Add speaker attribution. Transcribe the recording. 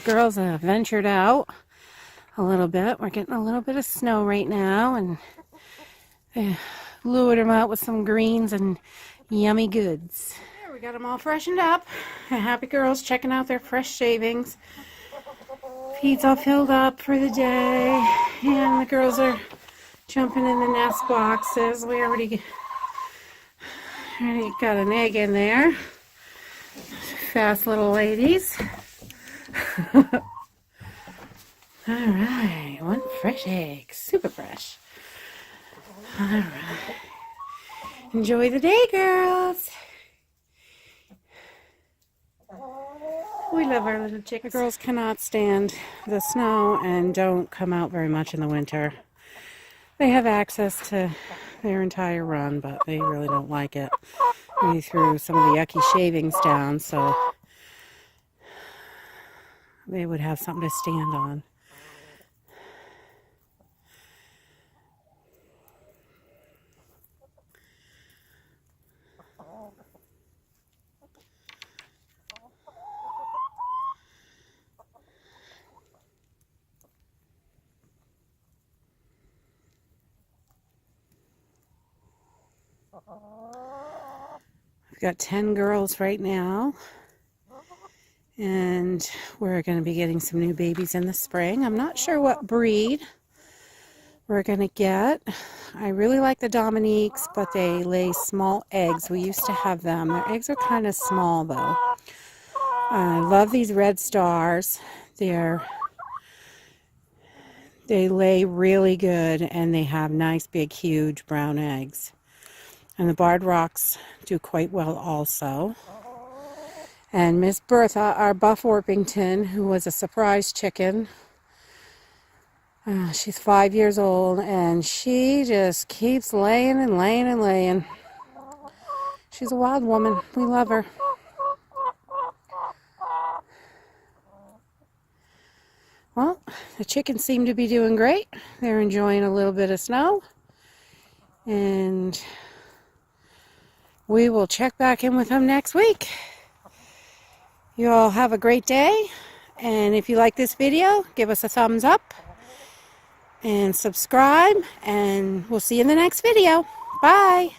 Speaker 1: girls have ventured out a little bit. We're getting a little bit of snow right now, and they lured them out with some greens and yummy goods. There, we got them all freshened up. The happy girls checking out their fresh shavings. Feed's all filled up for the day, and the girls are jumping in the nest boxes. We already got an egg in there. Fast little ladies. Alright, one fresh egg. Super fresh. Alright. Enjoy the day, girls. We love our little chickens. The girls cannot stand the snow and don't come out very much in the winter. They have access to their entire run, but they really don't like it. We threw some of the yucky shavings down so they would have something to stand on. We've got 10 girls right now, and we're going to be getting some new babies in the spring. I'm not sure what breed we're going to get. I really like the Dominiques, but they lay small eggs. We used to have them. Their eggs are kind of small, though. I love these red stars. They lay really good, and they have nice, big, huge brown eggs. And the Barred Rocks do quite well also. And Miss Bertha, our Buff Orpington, who was a surprise chicken, she's 5 years old, and she just keeps laying and laying and laying. She's a wild woman. We love her. Well, the chickens seem to be doing great. They're enjoying a little bit of snow. And we will check back in with them next week. You all have a great day. And if you like this video, give us a thumbs up and subscribe. And we'll see you in the next video. Bye.